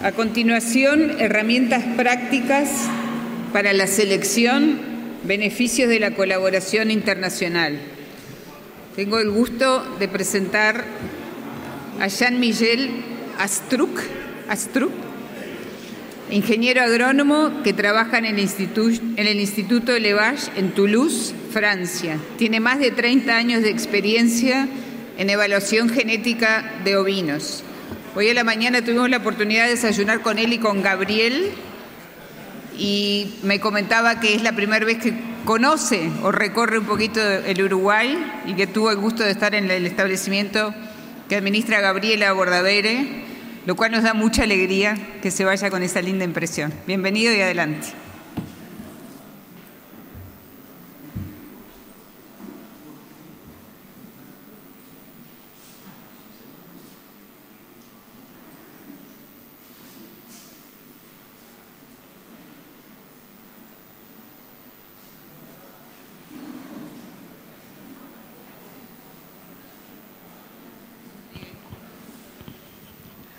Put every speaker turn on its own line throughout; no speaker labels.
A continuación, herramientas prácticas para la selección, beneficios de la colaboración internacional. Tengo el gusto de presentar a Jean-Michel Astruc, ingeniero agrónomo que trabaja en el Instituto Levage en Toulouse, Francia. Tiene más de 30 años de experiencia en evaluación genética de ovinos. Hoy a la mañana tuvimos la oportunidad de desayunar con él y con Gabriel y me comentaba que es la primera vez que conoce o recorre un poquito el Uruguay y que tuvo el gusto de estar en el establecimiento que administra Gabriela Bordavere, lo cual nos da mucha alegría que se vaya con esa linda impresión. Bienvenido y adelante.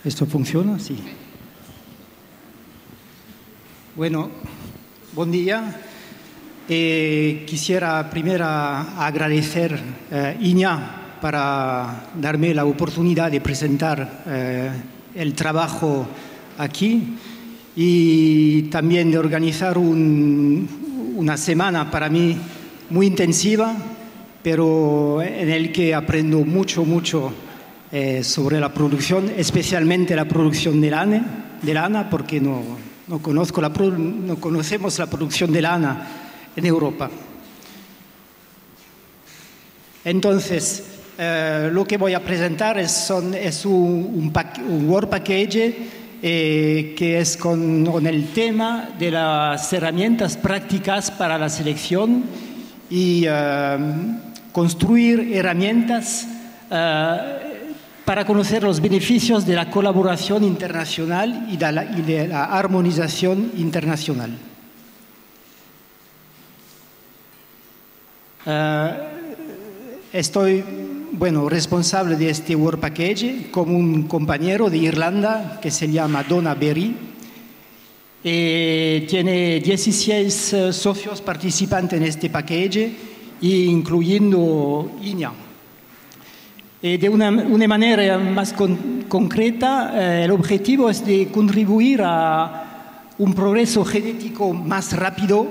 ¿Esto funciona? Sí. Bueno, buen día. Quisiera primero agradecer a Iña para darme la oportunidad de presentar el trabajo aquí y también de organizar una semana para mí muy intensiva, pero en el que aprendo mucho sobre la producción, especialmente la producción de lana, porque no conocemos la producción de lana en Europa. Entonces, lo que voy a presentar es un Work Package que es con el tema de las herramientas prácticas para la selección y construir herramientas para conocer los beneficios de la colaboración internacional y de la armonización internacional. Estoy responsable de este Work Package con un compañero de Irlanda que se llama Donna Berry. Tiene 16 socios participantes en este package, incluyendo Iña. De una manera más concreta, el objetivo es de contribuir a un progreso genético más rápido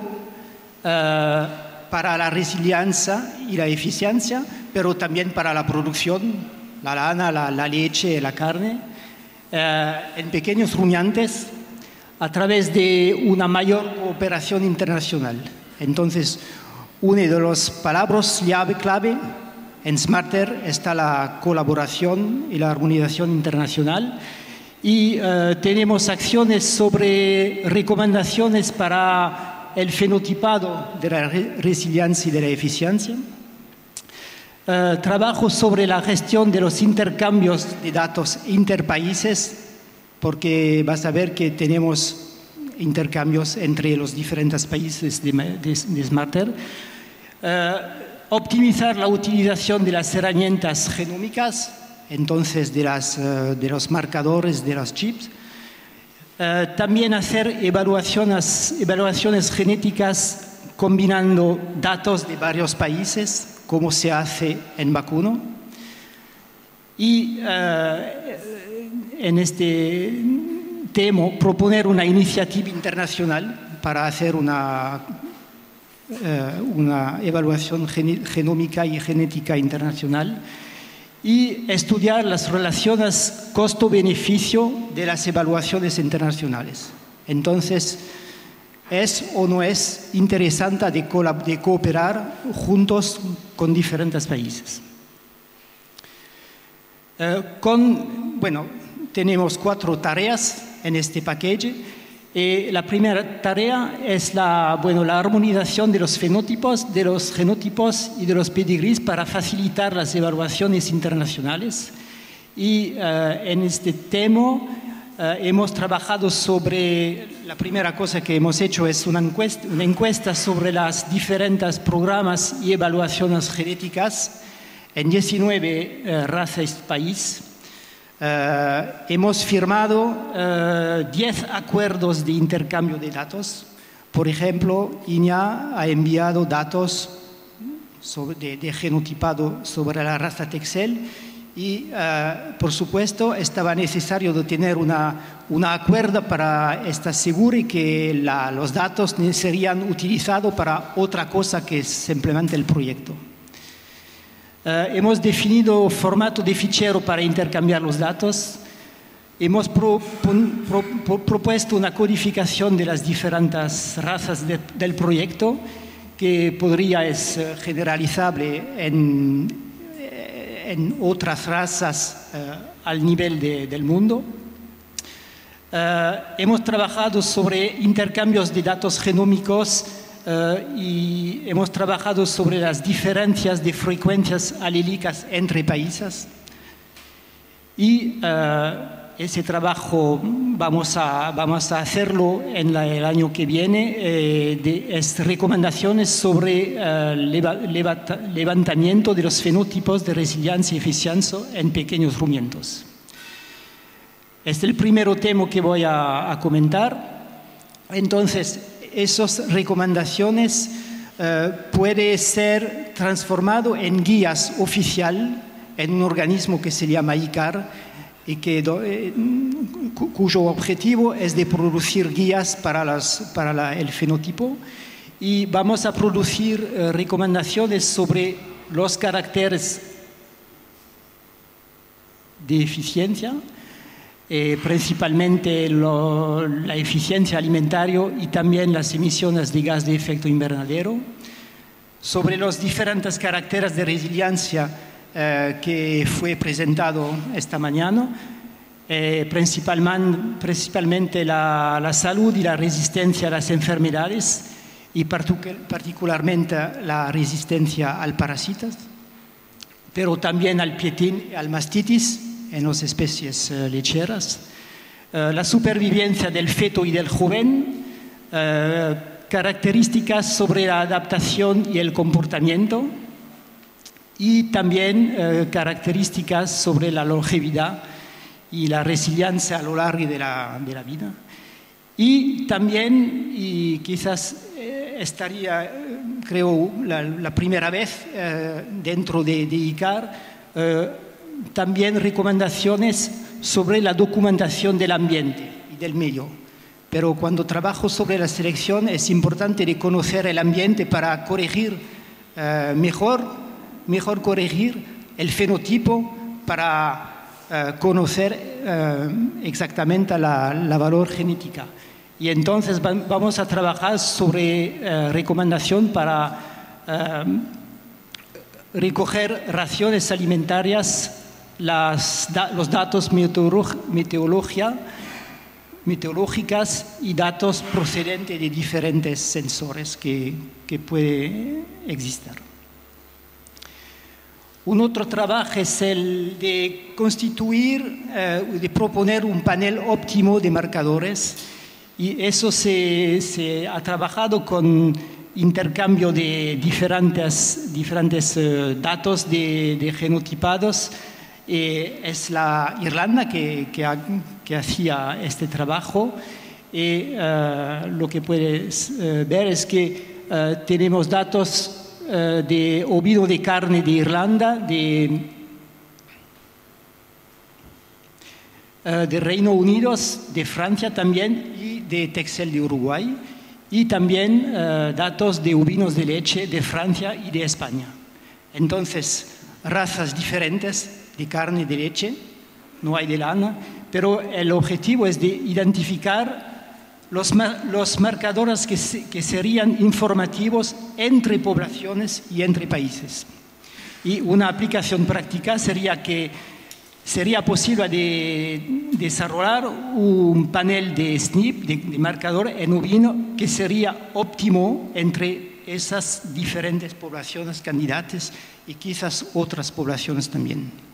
para la resiliencia y la eficiencia, pero también para la producción, la lana, la leche, la carne, en pequeños rumiantes a través de una mayor cooperación internacional. Entonces, una de las palabras clave en Smarter está la colaboración y la armonización internacional y tenemos acciones sobre recomendaciones para el fenotipado de la resiliencia y de la eficiencia, trabajo sobre la gestión de los intercambios de datos interpaíses, porque vas a ver que tenemos intercambios entre los diferentes países de Smarter, optimizar la utilización de las herramientas genómicas, entonces de los marcadores de los chips. También hacer evaluaciones genéticas combinando datos de varios países, como se hace en vacuno. Y en este tema proponer una iniciativa internacional para hacer una evaluación genómica y genética internacional y estudiar las relaciones costo-beneficio de las evaluaciones internacionales. Entonces, ¿es o no es interesante de cooperar juntos con diferentes países? Tenemos 4 tareas en este paquete. La primera tarea es la armonización de los fenotipos, de los genotipos y de los pedigrees para facilitar las evaluaciones internacionales. Y en este tema hemos trabajado sobre, la primera cosa que hemos hecho es una encuesta sobre los diferentes programas y evaluaciones genéticas en 19 razas país. Hemos firmado 10 acuerdos de intercambio de datos. Por ejemplo, INEA ha enviado datos de genotipado sobre la raza Texel y, por supuesto, estaba necesario de tener un acuerdo para estar seguro que los datos no serían utilizados para otra cosa que simplemente el proyecto. Hemos definido formato de fichero para intercambiar los datos. Hemos propuesto una codificación de las diferentes razas del proyecto que podría ser generalizable en otras razas al nivel del mundo. Hemos trabajado sobre intercambios de datos genómicos y hemos trabajado sobre las diferencias de frecuencias alílicas entre países. Y ese trabajo vamos a hacerlo en el año que viene, recomendaciones sobre levantamiento de los fenotipos de resiliencia y eficiencia en pequeños rumiantes. Este es el primer tema que voy a comentar. Entonces, esas recomendaciones pueden ser transformadas en guías oficial en un organismo que se llama ICAR y cuyo objetivo es de producir guías para el fenotipo, y vamos a producir recomendaciones sobre los caracteres de eficiencia, principalmente la eficiencia alimentaria y también las emisiones de gas de efecto invernadero, sobre los diferentes caracteres de resiliencia que fue presentado esta mañana, principalmente la salud y la resistencia a las enfermedades y particularmente la resistencia al parásitos, pero también al pietín y al mastitis en las especies lecheras, la supervivencia del feto y del joven, características sobre la adaptación y el comportamiento, y también características sobre la longevidad y la resiliencia a lo largo de la vida. Y también, y quizás estaría, creo, la primera vez dentro de ICAR, también recomendaciones sobre la documentación del ambiente y del medio. Pero cuando trabajo sobre la selección es importante de conocer el ambiente para corregir mejor corregir el fenotipo para conocer exactamente la valor genética. Y entonces vamos a trabajar sobre recomendación para recoger raciones alimentarias, los datos meteorológicas y datos procedentes de diferentes sensores que pueden existir. Un otro trabajo es el de constituir, de proponer un panel óptimo de marcadores, y eso se ha trabajado con intercambio de diferentes datos de genotipados. Es la Irlanda que hacía este trabajo, y lo que puedes ver es que tenemos datos de ovino de carne de Irlanda, de Reino Unido, de Francia también, y de Texel de Uruguay, y también datos de ovinos de leche de Francia y de España. Entonces, razas diferentes de carne y de leche, no hay de lana, pero el objetivo es de identificar los marcadores que serían informativos entre poblaciones y entre países. Y una aplicación práctica sería que sería posible desarrollar un panel de SNP, de marcador en ovino, que sería óptimo entre esas diferentes poblaciones candidatas y quizás otras poblaciones también.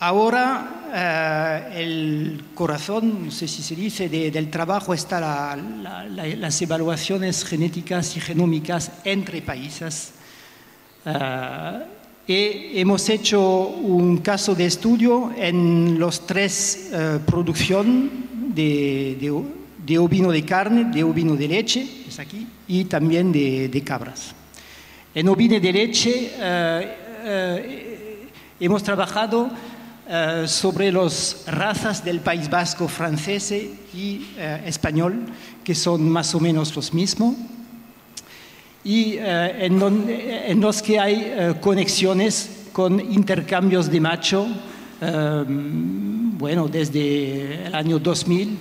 Ahora el corazón, no sé si se dice, del trabajo está las evaluaciones genéticas y genómicas entre países. hemos hecho un caso de estudio en los tres producciones de ovino de carne, de ovino de leche, es aquí, y también de cabras. En ovino de leche hemos trabajado sobre las razas del País Vasco francés y español, que son más o menos los mismos, y en los que hay conexiones con intercambios de macho, bueno, desde el año 2000,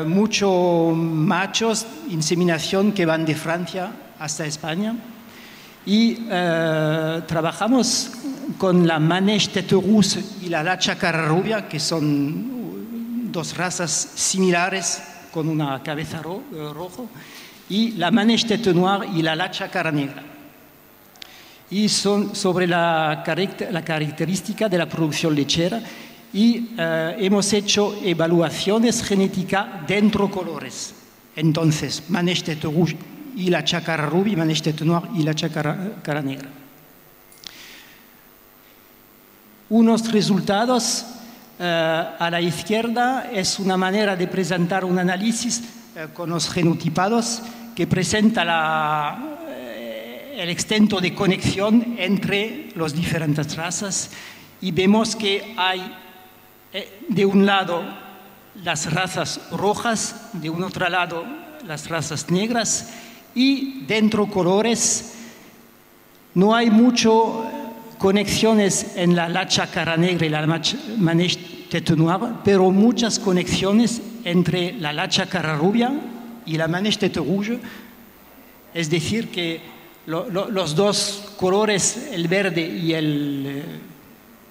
muchos machos, inseminación que van de Francia hasta España. Y trabajamos con la Manège Tête Rousse y la Lacha Cara Rubia, que son dos razas similares con una cabeza roja, y la Manège Tête Noire y la Lacha Cara Negra. Y son sobre la característica de la producción lechera, y hemos hecho evaluaciones genéticas dentro colores. Entonces, Manège Tête Rouge y la Cara Rubia, Manège Tête Noire y la Cara Negra. Unos resultados a la izquierda es una manera de presentar un análisis con los genotipados que presenta el extento de conexión entre las diferentes razas, y vemos que hay de un lado las razas rojas, de un otro lado las razas negras, y dentro colores no hay mucho conexiones en la Lacha Cara Negra y la Manège Tête Noire, pero muchas conexiones entre la Lacha Cara Rubia y la Manège Tête Rouge, es decir que los dos colores, el verde y el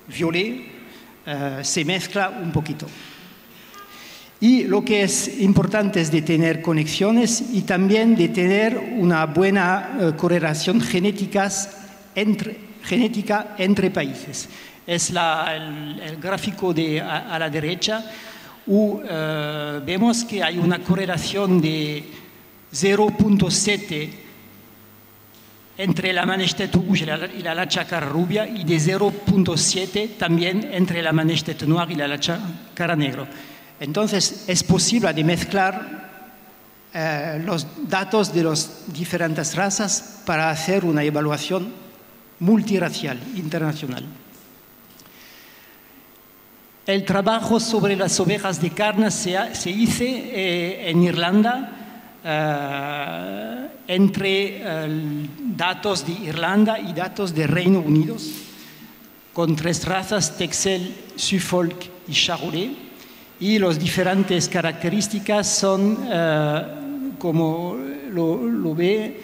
violet, se mezclan un poquito. Y lo que es importante es de tener conexiones y también de tener una buena correlación genética entre países. Es el gráfico a la derecha, vemos que hay una correlación de 0.7 entre la Manège Tête Rouge y la Lacha Cara Rubia, y de 0.7 también entre la Manège Tête Noire y la Lacha Cara Negra. Entonces, es posible de mezclar los datos de las diferentes razas para hacer una evaluación multirracial, internacional. El trabajo sobre las ovejas de carne se hizo en Irlanda, entre datos de Irlanda y datos de Reino Unido, con tres razas, Texel, Suffolk y Charolais. Y las diferentes características son, como lo ve,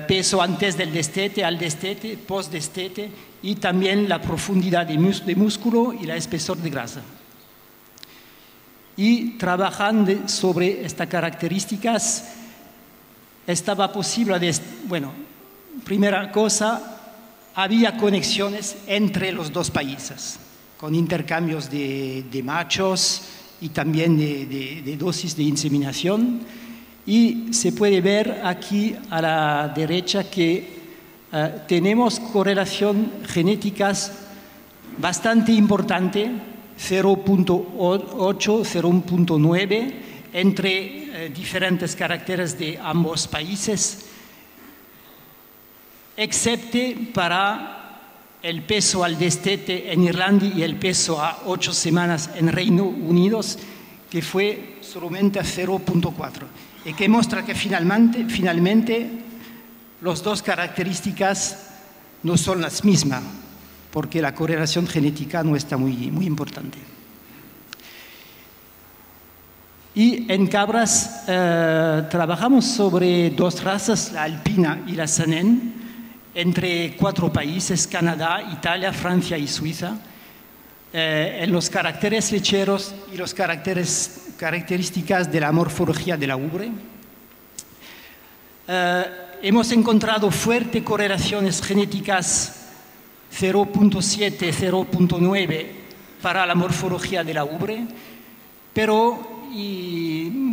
peso antes del destete, al destete, post-destete, y también la profundidad de músculo y la espesor de grasa. Y trabajando sobre estas características, estaba posible, bueno, primera cosa, había conexiones entre los dos países, con intercambios de machos y también de dosis de inseminación. Y se puede ver aquí a la derecha que tenemos correlación genéticas bastante importante, 0.8, 0.9, entre diferentes caracteres de ambos países, excepto para el peso al destete en Irlanda y el peso a 8 semanas en Reino Unido, que fue solamente 0.4, y que muestra que finalmente las dos características no son las mismas, porque la correlación genética no está muy importante. Y en cabras trabajamos sobre dos razas, la alpina y la Saanen, entre 4 países, Canadá, Italia, Francia y Suiza, en los caracteres lecheros y las características de la morfología de la ubre. Hemos encontrado fuertes correlaciones genéticas 0.7, 0.9 para la morfología de la ubre, pero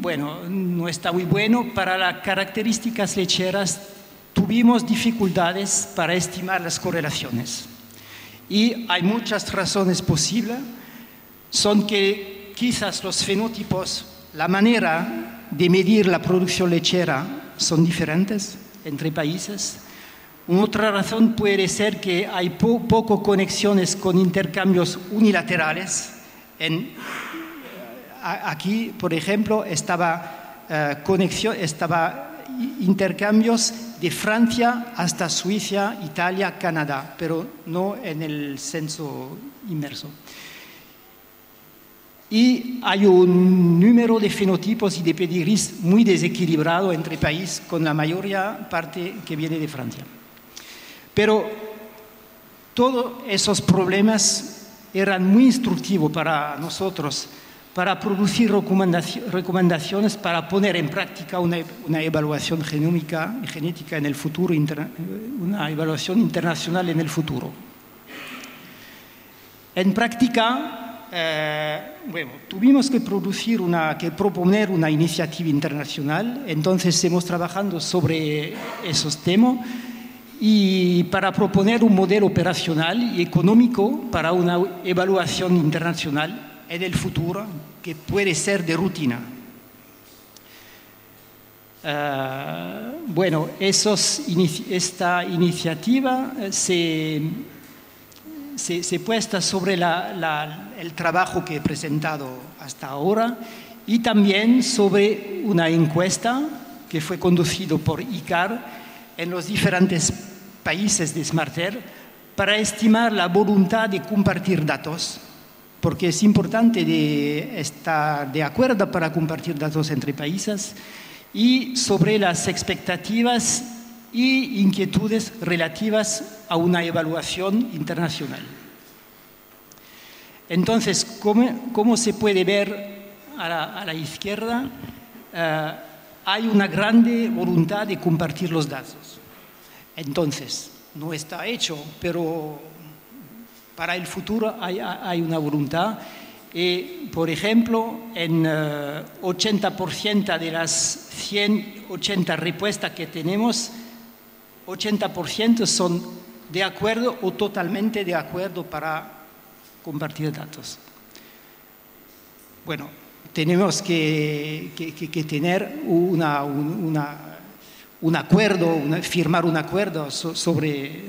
bueno, no está muy bueno para las características lecheras tuvimos dificultades para estimar las correlaciones. Y hay muchas razones posibles. Son que quizás los fenotipos, la manera de medir la producción lechera son diferentes entre países. Otra razón puede ser que hay poco conexiones con intercambios unilaterales. Aquí, por ejemplo, estaba intercambios de Francia hasta Suiza, Italia, Canadá, pero no en el senso inverso. Y hay un número de fenotipos y de pedigrís muy desequilibrado entre países, con la mayoría parte que viene de Francia. Pero todos esos problemas eran muy instructivos para nosotros, para producir recomendaciones para poner en práctica una evaluación genómica y genética en el futuro, una evaluación internacional en el futuro. En práctica, tuvimos que proponer una iniciativa internacional. Entonces estamos trabajando sobre esos temas y para proponer un modelo operacional y económico para una evaluación internacional en el futuro que puede ser de rutina. Esta iniciativa se puesta sobre el trabajo que he presentado hasta ahora y también sobre una encuesta que fue conducida por ICAR en los diferentes países de SmartAir para estimar la voluntad de compartir datos, porque es importante estar de acuerdo para compartir datos entre países, y sobre las expectativas y inquietudes relativas a una evaluación internacional. Entonces, como se puede ver a la izquierda, hay una grande voluntad de compartir los datos. Entonces, no está hecho, pero para el futuro hay una voluntad. Por ejemplo, en 80% de las 180 respuestas que tenemos, 80% son de acuerdo o totalmente de acuerdo para compartir datos. Bueno, tenemos que tener un acuerdo, firmar un acuerdo sobre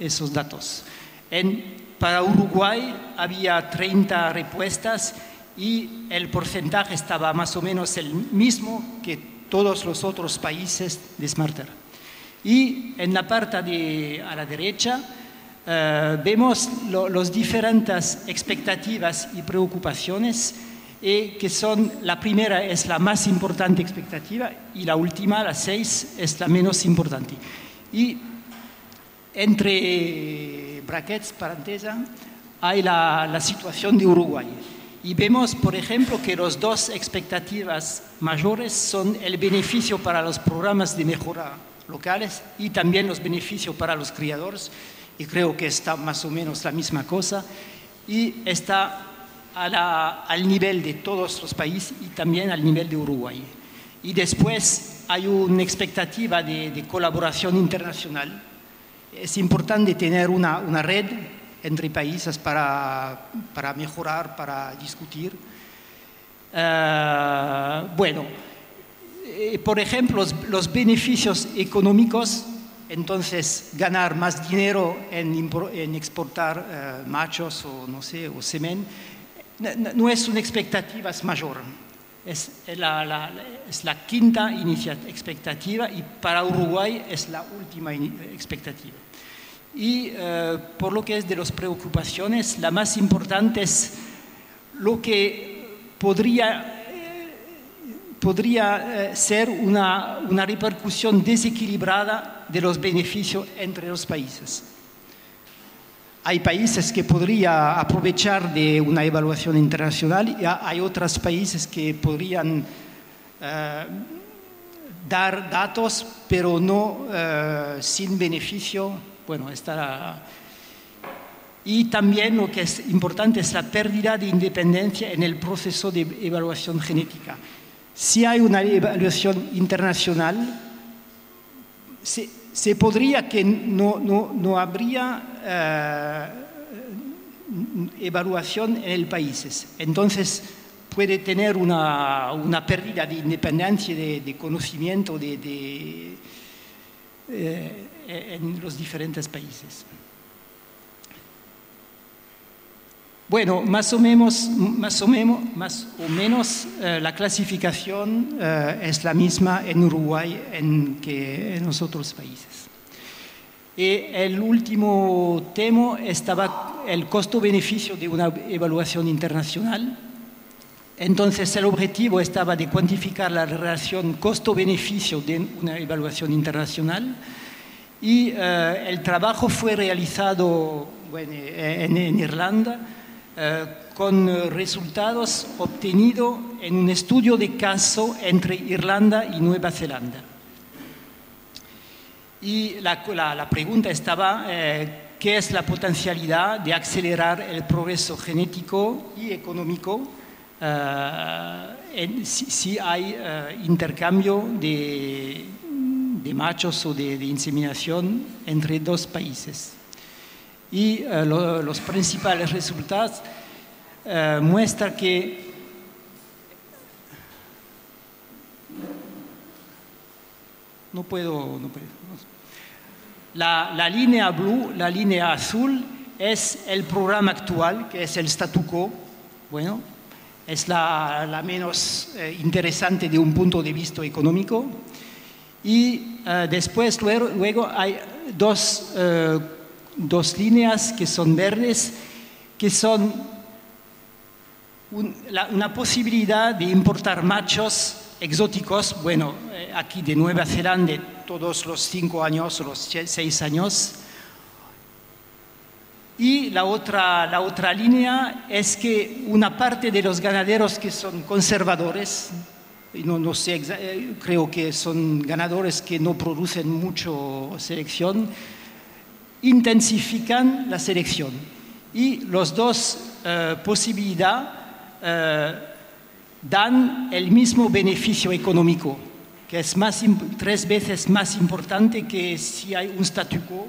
esos datos. Para Uruguay había 30 respuestas y el porcentaje estaba más o menos el mismo que todos los otros países de SmartAir. Y en la parte a la derecha vemos las diferentes expectativas y preocupaciones, que son, la primera es la más importante expectativa y la última, la 6, es la menos importante. Y entre brackets, paréntesis, hay la situación de Uruguay. Y vemos, por ejemplo, que las dos expectativas mayores son el beneficio para los programas de mejora locales y también los beneficios para los criadores, y creo que está más o menos la misma cosa, y está al nivel de todos los países y también al nivel de Uruguay. Y después hay una expectativa de colaboración internacional. Es importante tener una red entre países para mejorar, para discutir. Por ejemplo, los beneficios económicos, entonces ganar más dinero en exportar machos o no sé, o semen, no es una expectativa mayor. Es la quinta expectativa y para Uruguay es la última expectativa. Y por lo que es de las preocupaciones, la más importante es lo que podría ser una repercusión desequilibrada de los beneficios entre los países. Hay países que podrían aprovechar de una evaluación internacional y hay otros países que podrían dar datos, pero no sin beneficio. Bueno, y también lo que es importante es la pérdida de independencia en el proceso de evaluación genética. Si hay una evaluación internacional, se podría que no habría evaluación en el país. Entonces puede tener una pérdida de independencia, de conocimiento en los diferentes países. Bueno, más o menos la clasificación es la misma en Uruguay que en los otros países. Y el último tema estaba el costo-beneficio de una evaluación internacional. Entonces el objetivo estaba de cuantificar la relación costo-beneficio de una evaluación internacional y el trabajo fue realizado en Irlanda con resultados obtenidos en un estudio de caso entre Irlanda y Nueva Zelanda. Y la pregunta estaba, ¿qué es la potencialidad de acelerar el progreso genético y económico si hay intercambio de machos o de inseminación entre dos países? Y los principales resultados muestran que no puedo. La línea blue, la línea azul, es el programa actual, que es el statu quo. Bueno, es la menos interesante de un punto de vista económico. Y después, luego hay dos líneas que son verdes, que son una posibilidad de importar machos exóticos, bueno, aquí de Nueva Zelanda, todos los 5 años o los 6 años. Y la otra línea es que una parte de los ganaderos que son conservadores, no sé, creo que son ganadores que no producen mucho selección, intensifican la selección. Y las dos posibilidades dan el mismo beneficio económico, que es 3 veces más importante que si hay un statu quo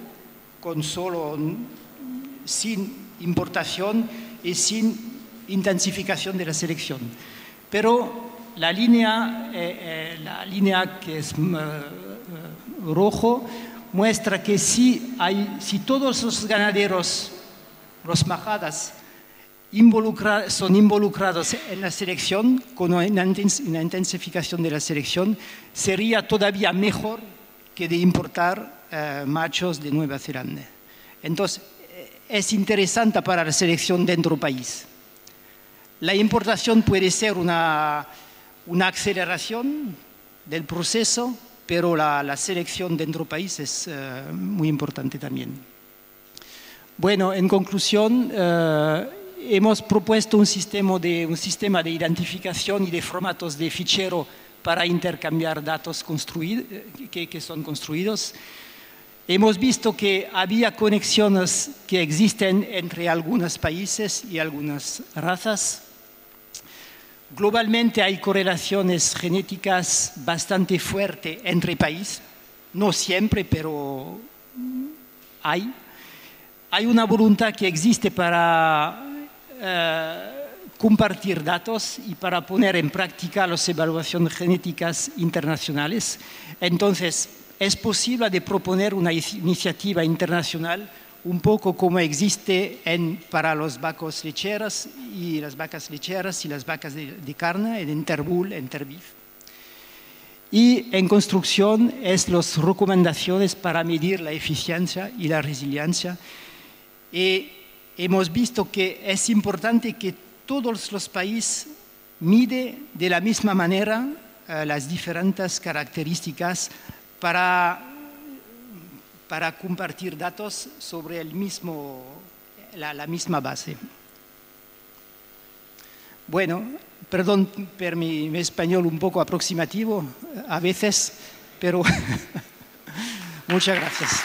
sin importación y sin intensificación de la selección. Pero la línea que es rojo muestra que si todos los ganaderos, los majadas, son involucrados en la selección, con una intensificación de la selección, sería todavía mejor que de importar machos de Nueva Zelanda. Entonces, es interesante para la selección dentro del país. La importación puede ser una aceleración del proceso, pero la selección dentro del país es muy importante también. Bueno, en conclusión, hemos propuesto un sistema de identificación y de formatos de fichero para intercambiar datos que son construidos. Hemos visto que había conexiones que existen entre algunos países y algunas razas. Globalmente hay correlaciones genéticas bastante fuertes entre países, no siempre, pero hay. Hay una voluntad que existe para compartir datos y para poner en práctica las evaluaciones genéticas internacionales. Entonces, es posible de proponer una iniciativa internacional un poco como existe para las vacas lecheras y las vacas de carne, en Interbull, en Interbif. Y en construcción es las recomendaciones para medir la eficiencia y la resiliencia. Y hemos visto que es importante que todos los países miden de la misma manera las diferentes características para compartir datos sobre la misma base. Bueno, perdón por mi español un poco aproximativo a veces, pero muchas gracias.